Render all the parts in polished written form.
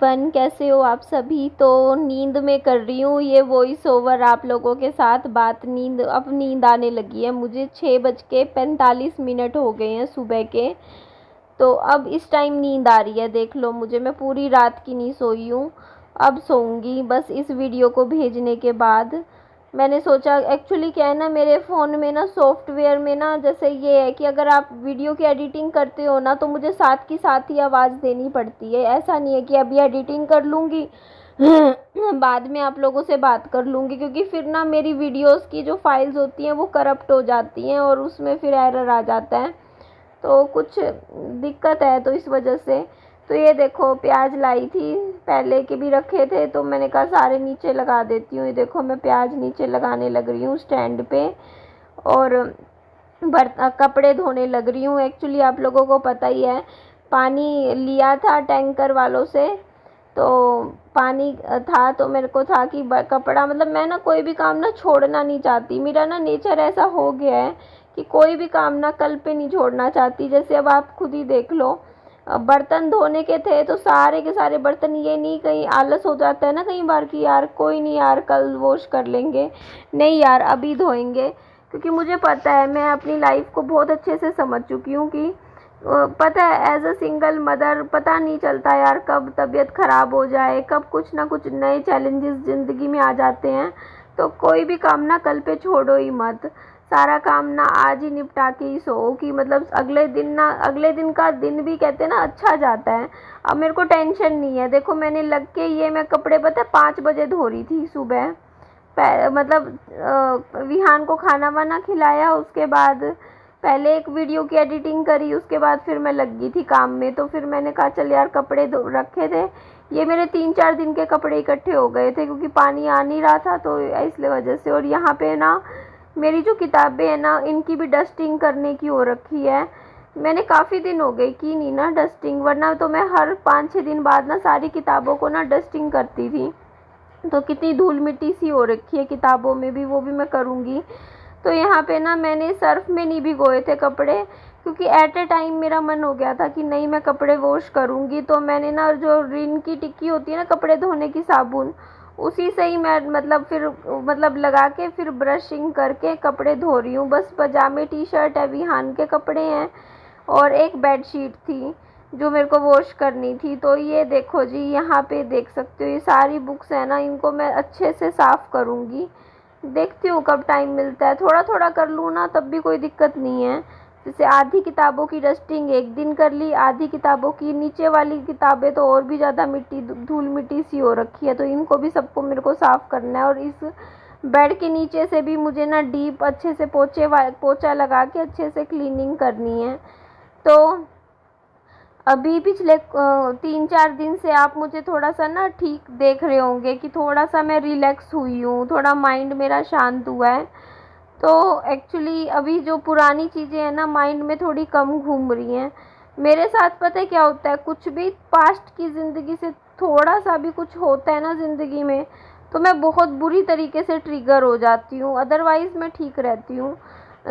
Everyone, कैसे हो आप सभी। तो नींद में कर रही हूँ ये वॉइस ओवर आप लोगों के साथ बात। अब नींद आने लगी है मुझे। 6:45 हो गए हैं सुबह के। तो अब इस टाइम नींद आ रही है, देख लो मुझे। मैं पूरी रात की नहीं सोई हूँ। अब सोऊंगी बस इस वीडियो को भेजने के बाद। मैंने सोचा, एक्चुअली क्या है ना, मेरे फ़ोन में ना सॉफ्टवेयर में ना जैसे ये है कि अगर आप वीडियो की एडिटिंग करते हो ना तो मुझे साथ की साथ ही आवाज़ देनी पड़ती है। ऐसा नहीं है कि अभी एडिटिंग कर लूँगी बाद में आप लोगों से बात कर लूँगी, क्योंकि फिर ना मेरी वीडियोस की जो फाइल्स होती हैं वो करप्ट हो जाती हैं और उसमें फिर एरर आ जाता है। तो कुछ दिक्कत है तो इस वजह से। तो ये देखो प्याज लाई थी, पहले के भी रखे थे तो मैंने कहा सारे नीचे लगा देती हूँ। ये देखो मैं प्याज नीचे लगाने लग रही हूँ स्टैंड पे, और कपड़े धोने लग रही हूँ। एक्चुअली आप लोगों को पता ही है, पानी लिया था टैंकर वालों से, तो पानी था तो मेरे को था कि कपड़ा, मतलब मैं ना कोई भी काम ना छोड़ना नहीं चाहती। मेरा ना नेचर ऐसा हो गया है कि कोई भी काम ना कल पे नहीं छोड़ना चाहती। जैसे अब आप खुद ही देख लो, बर्तन धोने के थे तो सारे के सारे बर्तन, ये नहीं कहीं आलस हो जाता है ना कई बार कि यार कोई नहीं यार कल वॉश कर लेंगे, नहीं यार अभी धोएंगे। क्योंकि मुझे पता है, मैं अपनी लाइफ को बहुत अच्छे से समझ चुकी हूँ कि पता है एज अ सिंगल मदर पता नहीं चलता यार कब तबीयत ख़राब हो जाए, कब कुछ ना कुछ नए चैलेंजेस ज़िंदगी में आ जाते हैं। तो कोई भी काम ना कल पे छोड़ो ही मत। सारा काम ना आज ही निपटा के ही सो, कि मतलब अगले दिन का दिन भी कहते हैं ना अच्छा जाता है। अब मेरे को टेंशन नहीं है। देखो मैंने लग के ये मैं कपड़े पता है 5 बजे धो रही थी सुबह। मतलब विहान को खाना वाना खिलाया, उसके बाद पहले एक वीडियो की एडिटिंग करी, उसके बाद फिर मैं लग गई थी काम में। तो फिर मैंने कहा चल यार कपड़े रखे थे, ये मेरे 3-4 दिन के कपड़े इकट्ठे हो गए थे क्योंकि पानी आ नहीं रहा था तो इसलिए वजह से। और यहाँ पे ना मेरी जो किताबें हैं ना इनकी भी डस्टिंग करने की हो रखी है। मैंने काफ़ी दिन हो गए की नहीं ना डस्टिंग, वरना तो मैं हर 5-6 दिन बाद ना सारी किताबों को ना डस्टिंग करती थी। तो कितनी धूल मिट्टी सी हो रखी है किताबों में भी, वो भी मैं करूँगी। तो यहाँ पे ना मैंने सर्फ़ में नहीं भिगोए थे कपड़े, क्योंकि एट ए टाइम मेरा मन हो गया था कि नहीं मैं कपड़े वॉश करूँगी। तो मैंने ना जो रिन की टिक्की होती है ना कपड़े धोने की साबुन, उसी से ही मैं मतलब लगा के फिर ब्रशिंग करके कपड़े धो रही हूँ। बस पजामे टी शर्ट है, विहान के कपड़े हैं, और एक बेड शीट थी जो मेरे को वॉश करनी थी। तो ये देखो जी, यहाँ पे देख सकते हो ये सारी बुक्स है ना, इनको मैं अच्छे से साफ़ करूँगी। देखती हूँ कब टाइम मिलता है, थोड़ा थोड़ा कर लूँ ना तब भी कोई दिक्कत नहीं है। जैसे आधी किताबों की डस्टिंग एक दिन कर ली, आधी किताबों की, नीचे वाली किताबें तो और भी ज़्यादा मिट्टी धूल मिट्टी सी हो रखी है, तो इनको भी सबको मेरे को साफ़ करना है। और इस बेड के नीचे से भी मुझे ना डीप अच्छे से पोछा लगा के अच्छे से क्लीनिंग करनी है। तो अभी पिछले 3-4 दिन से आप मुझे थोड़ा सा ना ठीक देख रहे होंगे कि थोड़ा सा मैं रिलैक्स हुई हूँ, थोड़ा माइंड मेरा शांत हुआ है। तो एक्चुअली अभी जो पुरानी चीज़ें हैं ना माइंड में थोड़ी कम घूम रही हैं। मेरे साथ पता है क्या होता है, कुछ भी पास्ट की ज़िंदगी से थोड़ा सा भी कुछ होता है ना ज़िंदगी में तो मैं बहुत बुरी तरीके से ट्रिगर हो जाती हूँ। अदरवाइज़ मैं ठीक रहती हूँ।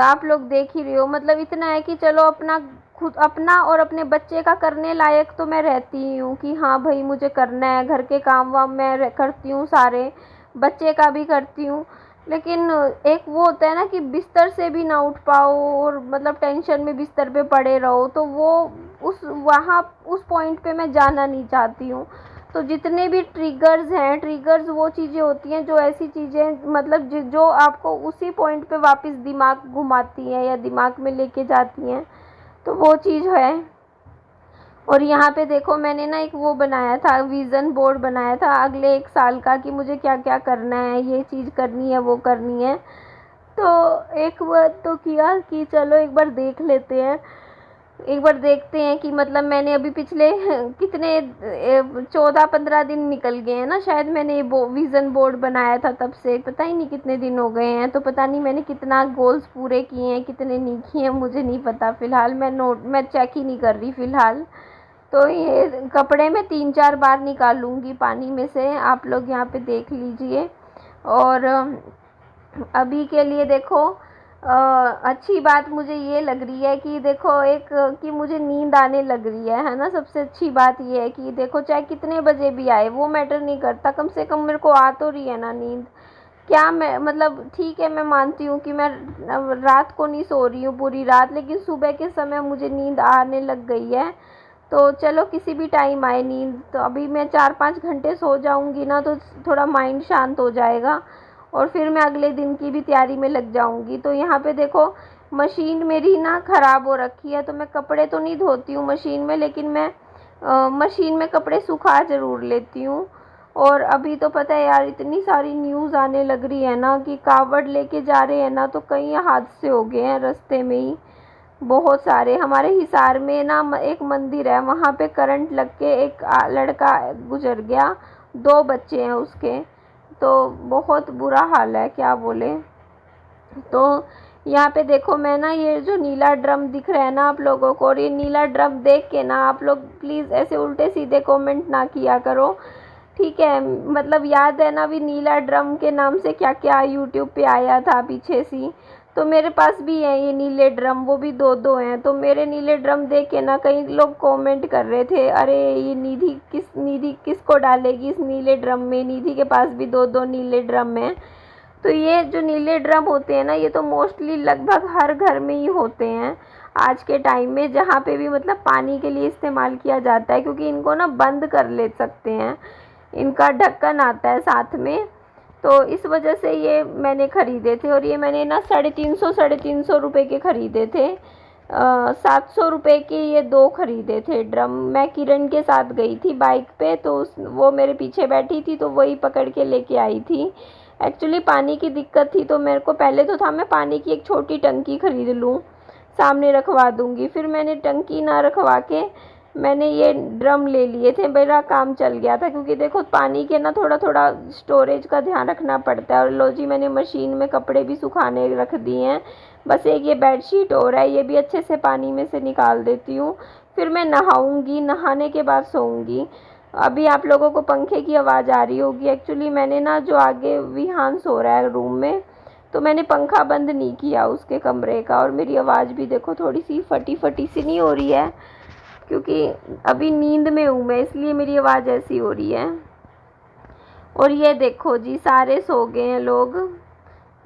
आप लोग देख ही रहे हो, मतलब इतना है कि चलो अपना और अपने बच्चे का करने लायक तो मैं रहती ही हूँ कि हाँ भाई मुझे करना है, घर के काम वाम मैं करती हूँ सारे, बच्चे का भी करती हूँ। लेकिन एक वो होता है ना कि बिस्तर से भी ना उठ पाओ और मतलब टेंशन में बिस्तर पे पड़े रहो, तो वो उस पॉइंट पे मैं जाना नहीं चाहती हूँ। तो जितने भी ट्रिगर्स वो चीज़ें होती हैं जो ऐसी चीज़ें मतलब जो आपको उसी पॉइंट पे वापस दिमाग घुमाती हैं या दिमाग में लेके जाती हैं, तो वो चीज़ है। और यहाँ पे देखो मैंने ना एक वो बनाया था, विज़न बोर्ड बनाया था अगले 1 साल का कि मुझे क्या क्या करना है, ये चीज़ करनी है, वो करनी है। तो एक बार तो किया कि चलो एक बार देख लेते हैं, एक बार देखते हैं कि मतलब मैंने अभी पिछले कितने 14-15 दिन निकल गए हैं ना शायद, मैंने विज़न बोर्ड बनाया था तब से पता ही नहीं कितने दिन हो गए हैं। तो पता नहीं मैंने कितना गोल्स पूरे किए हैं, कितने नहीं किए हैं, मुझे नहीं पता। फ़िलहाल मैं चेक ही नहीं कर रही फ़िलहाल। तो ये कपड़े मैं 3-4 बार निकालूंगी पानी में से, आप लोग यहाँ पे देख लीजिए। और अभी के लिए देखो अच्छी बात मुझे ये लग रही है कि देखो एक कि मुझे नींद आने लग रही है ना। सबसे अच्छी बात ये है कि देखो चाहे कितने बजे भी आए वो मैटर नहीं करता, कम से कम मेरे को आ तो रही है ना नींद। क्या मैं मतलब ठीक है, मैं मानती हूँ कि मैं रात को नहीं सो रही हूँ पूरी रात, लेकिन सुबह के समय मुझे नींद आने लग गई है। तो चलो किसी भी टाइम आए नींद, तो अभी मैं 4-5 घंटे सो जाऊँगी ना तो थोड़ा माइंड शांत हो जाएगा और फिर मैं अगले दिन की भी तैयारी में लग जाऊँगी। तो यहाँ पे देखो मशीन मेरी ना ख़राब हो रखी है, तो मैं कपड़े तो नहीं धोती हूँ मशीन में, लेकिन मैं मशीन में कपड़े सुखा ज़रूर लेती हूँ। और अभी तो पता है यार इतनी सारी न्यूज़ आने लग रही है ना कि कावड़ लेके जा रहे हैं ना तो कई हादसे हो गए हैं रास्ते में ही, बहुत सारे। हमारे हिसार में ना एक मंदिर है, वहाँ पे करंट लग के एक लड़का गुजर गया, 2 बच्चे हैं उसके। तो बहुत बुरा हाल है, क्या बोले। तो यहाँ पे देखो मैं ना ये जो नीला ड्रम दिख रहा है ना आप लोगों को, और ये नीला ड्रम देख के ना आप लोग प्लीज़ ऐसे उल्टे सीधे कमेंट ना किया करो, ठीक है। मतलब याद है ना भी नीला ड्रम के नाम से क्या क्या यूट्यूब पे आया था पीछे सी। तो मेरे पास भी है ये नीले ड्रम, वो भी 2-2 हैं। तो मेरे नीले ड्रम देख के ना कई लोग कमेंट कर रहे थे, अरे ये निधि किसको डालेगी इस नीले ड्रम में, निधि के पास भी 2-2 नीले ड्रम हैं। तो ये जो नीले ड्रम होते हैं ना ये तो मोस्टली लगभग हर घर में ही होते हैं आज के टाइम में, जहाँ पे भी मतलब पानी के लिए इस्तेमाल किया जाता है, क्योंकि इनको ना बंद कर ले सकते हैं, इनका ढक्कन आता है साथ में। तो इस वजह से ये मैंने ख़रीदे थे, और ये मैंने ना 350 रुपये के ख़रीदे थे। 700 रुपये के ये 2 ख़रीदे थे ड्रम। मैं किरण के साथ गई थी बाइक पे, तो वो मेरे पीछे बैठी थी तो वही पकड़ के लेके आई थी। एक्चुअली पानी की दिक्कत थी तो मेरे को पहले तो था मैं पानी की एक छोटी टंकी ख़रीद लूँ, सामने रखवा दूँगी। फिर मैंने टंकी ना रखवा के मैंने ये ड्रम ले लिए थे, मेरा काम चल गया था। क्योंकि देखो पानी के ना थोड़ा थोड़ा स्टोरेज का ध्यान रखना पड़ता है। और लो जी मैंने मशीन में कपड़े भी सुखाने रख दिए हैं, बस एक ये बेडशीट और है, ये भी अच्छे से पानी में से निकाल देती हूँ। फिर मैं नहाऊँगी, नहाने के बाद सोऊंगी। अभी आप लोगों को पंखे की आवाज़ आ रही होगी, एक्चुअली मैंने ना जो आगे विहान सो रहा है रूम में, तो मैंने पंखा बंद नहीं किया उसके कमरे का, और मेरी आवाज़ भी देखो थोड़ी सी फटी फटी सी नहीं हो रही है, क्योंकि अभी नींद में हूँ मैं, इसलिए मेरी आवाज़ ऐसी हो रही है। और ये देखो जी सारे सो गए हैं लोग।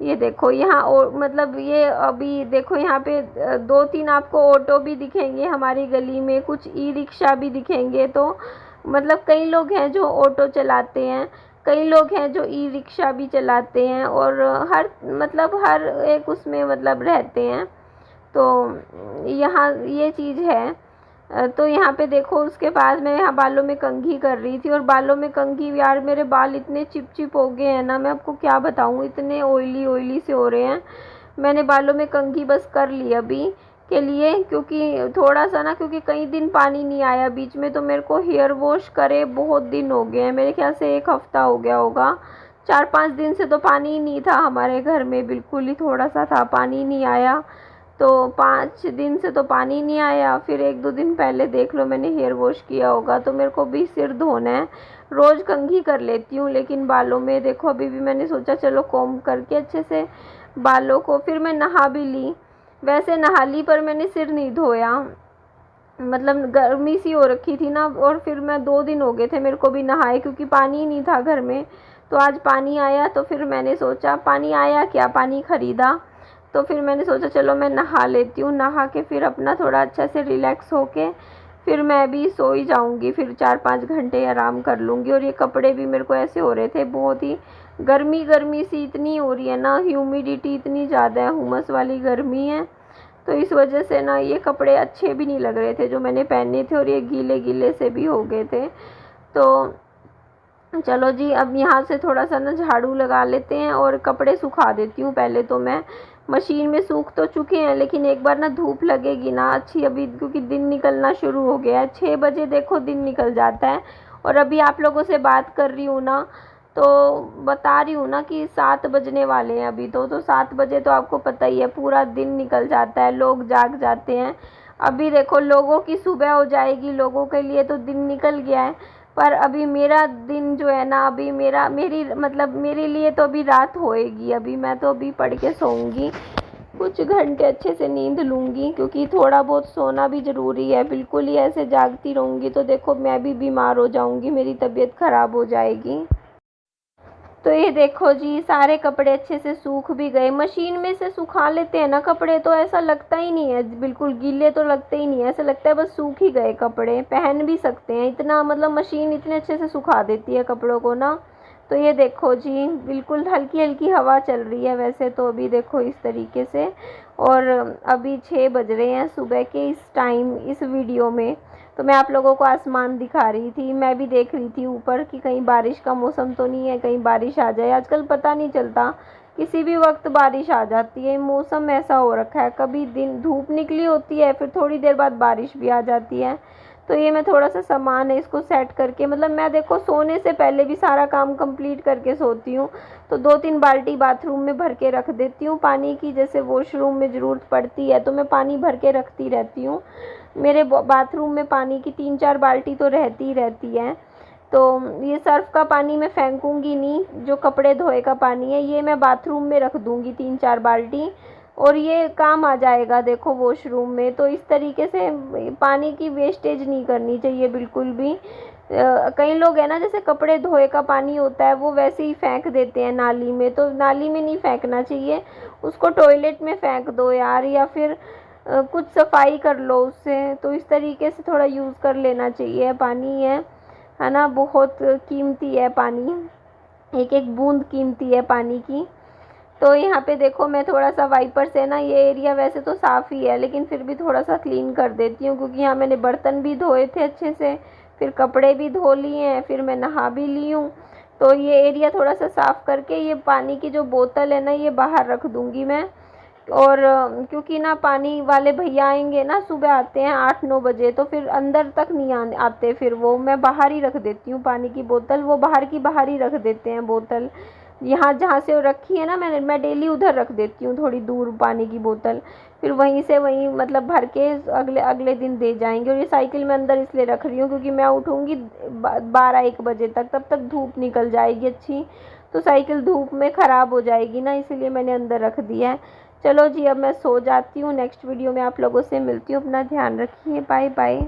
ये देखो यहाँ और मतलब ये अभी देखो यहाँ पे 2-3 आपको ऑटो भी दिखेंगे हमारी गली में, कुछ ई रिक्शा भी दिखेंगे। तो मतलब कई लोग हैं जो ऑटो चलाते हैं, कई लोग हैं जो ई रिक्शा भी चलाते हैं, और हर एक उसमें मतलब रहते हैं। तो यहाँ ये चीज़ है। तो यहाँ पे देखो उसके पास मैं यहाँ बालों में कंघी कर रही थी, और बालों में कंघी यार मेरे बाल इतने चिपचिप हो गए हैं ना, मैं आपको क्या बताऊँ, इतने ऑयली से हो रहे हैं। मैंने बालों में कंघी बस कर ली अभी के लिए, क्योंकि थोड़ा सा ना, क्योंकि कई दिन पानी नहीं आया बीच में, तो मेरे को हेयर वॉश करे बहुत दिन हो गए हैं, मेरे ख्याल से 1 हफ़्ता हो गया होगा। 4-5 दिन से तो पानी ही नहीं था हमारे घर में, बिल्कुल ही थोड़ा सा था, पानी नहीं आया। तो 5 दिन से तो पानी नहीं आया, फिर 1-2 दिन पहले देख लो मैंने हेयर वॉश किया होगा। तो मेरे को भी सिर धोना है, रोज़ कंघी कर लेती हूँ, लेकिन बालों में देखो अभी भी मैंने सोचा चलो कॉम्ब करके अच्छे से बालों को, फिर मैं नहा भी ली। वैसे नहा ली पर मैंने सिर नहीं धोया, मतलब गर्मी सी हो रखी थी ना, और फिर मैं 2 दिन हो गए थे मेरे को भी नहाए, क्योंकि पानी ही नहीं था घर में। तो आज पानी आया तो फिर मैंने सोचा, पानी आया क्या, पानी ख़रीदा, तो फिर मैंने सोचा चलो मैं नहा लेती हूँ, नहा के फिर अपना थोड़ा अच्छा से रिलैक्स होके फिर मैं भी सो ही जाऊँगी, फिर 4-5 घंटे आराम कर लूँगी। और ये कपड़े भी मेरे को ऐसे हो रहे थे, बहुत ही गर्मी सी इतनी हो रही है ना, ह्यूमिडिटी इतनी ज़्यादा है, हुमस वाली गर्मी है। तो इस वजह से ना ये कपड़े अच्छे भी नहीं लग रहे थे जो मैंने पहने थे, और ये गीले से भी हो गए थे। तो चलो जी अब यहाँ से थोड़ा सा ना झाड़ू लगा लेते हैं और कपड़े सुखा देती हूँ। पहले तो मैं मशीन में सूख तो चुके हैं, लेकिन एक बार ना धूप लगेगी ना अच्छी, अभी क्योंकि दिन निकलना शुरू हो गया है, 6 बजे देखो दिन निकल जाता है। और अभी आप लोगों से बात कर रही हूँ ना, तो बता रही हूँ ना कि 7 बजने वाले हैं अभी तो 7 बजे तो आपको पता ही है पूरा दिन निकल जाता है, लोग जाग जाते हैं। अभी देखो लोगों की सुबह हो जाएगी, लोगों के लिए तो दिन निकल गया है, पर अभी मेरा दिन जो है ना, अभी मेरी मतलब मेरे लिए तो अभी रात होएगी। अभी मैं तो अभी पढ़ के सोऊंगी, कुछ घंटे अच्छे से नींद लूँगी, क्योंकि थोड़ा बहुत सोना भी ज़रूरी है। बिल्कुल ही ऐसे जागती रहूँगी तो देखो मैं भी बीमार हो जाऊँगी, मेरी तबीयत ख़राब हो जाएगी। तो ये देखो जी, सारे कपड़े अच्छे से सूख भी गए। मशीन में से सुखा लेते हैं ना कपड़े तो ऐसा लगता ही नहीं है, बिल्कुल गीले तो लगते ही नहीं है, ऐसा लगता है बस सूख ही गए कपड़े, पहन भी सकते हैं। इतना मतलब मशीन इतने अच्छे से सुखा देती है कपड़ों को ना। तो ये देखो जी, बिल्कुल हल्की हल्की हवा चल रही है वैसे तो अभी देखो इस तरीके से। और अभी 6 बज रहे हैं सुबह के इस टाइम, इस वीडियो में। तो मैं आप लोगों को आसमान दिखा रही थी, मैं भी देख रही थी ऊपर कि कहीं बारिश का मौसम तो नहीं है, कहीं बारिश आ जाए। आजकल पता नहीं चलता, किसी भी वक्त बारिश आ जाती है, मौसम ऐसा हो रखा है। कभी दिन धूप निकली होती है, फिर थोड़ी देर बाद बारिश भी आ जाती है। तो ये मैं थोड़ा सा सामान है इसको सेट करके, मतलब मैं देखो सोने से पहले भी सारा काम कंप्लीट करके सोती हूँ। तो 2-3 बाल्टी बाथरूम में भर के रख देती हूँ पानी की, जैसे वॉशरूम में ज़रूरत पड़ती है तो मैं पानी भर के रखती रहती हूँ। मेरे बाथरूम में पानी की 3-4 बाल्टी तो रहती ही रहती है। तो ये सर्फ़ का पानी मैं फेंकूँगी नहीं, जो कपड़े धोए का पानी है ये मैं बाथरूम में रख दूँगी 3-4 बाल्टी, और ये काम आ जाएगा देखो वॉशरूम में। तो इस तरीके से पानी की वेस्टेज नहीं करनी चाहिए बिल्कुल भी। कई लोग हैं ना, जैसे कपड़े धोए का पानी होता है वो वैसे ही फेंक देते हैं नाली में, तो नाली में नहीं फेंकना चाहिए, उसको टॉयलेट में फेंक दो यार, या फिर कुछ सफाई कर लो उससे। तो इस तरीके से थोड़ा यूज़ कर लेना चाहिए पानी है ना, बहुत कीमती है पानी, एक एक बूंद कीमती है पानी की। तो यहाँ पे देखो मैं थोड़ा सा वाइपर से ना, ये एरिया वैसे तो साफ़ ही है लेकिन फिर भी थोड़ा सा क्लीन कर देती हूँ, क्योंकि यहाँ मैंने बर्तन भी धोए थे अच्छे से, फिर कपड़े भी धो लिए हैं, फिर मैं नहा भी ली हूँ। तो ये एरिया थोड़ा सा साफ़ करके ये पानी की जो बोतल है ना ये बाहर रख दूँगी मैं। और क्योंकि ना पानी वाले भैया आएंगे ना, सुबह आते हैं 8-9 बजे, तो फिर अंदर तक नहीं आते, फिर वो मैं बाहर ही रख देती हूँ पानी की बोतल, वो बाहर की बाहर ही रख देते हैं बोतल। यहाँ जहाँ से वो रखी है ना मैं डेली उधर रख देती हूँ, थोड़ी दूर पानी की बोतल, फिर वहीं से वहीं मतलब भर के अगले अगले दिन दे जाएंगे। और ये साइकिल में अंदर इसलिए रख रही हूँ क्योंकि मैं उठूँगी 12-1 बजे तक, तब तक धूप निकल जाएगी अच्छी, तो साइकिल धूप में ख़राब हो जाएगी ना, इसलिए मैंने अंदर रख दिया है। चलो जी, अब मैं सो जाती हूँ, नेक्स्ट वीडियो में आप लोगों से मिलती हूँ, अपना ध्यान रखिए, बाय बाय।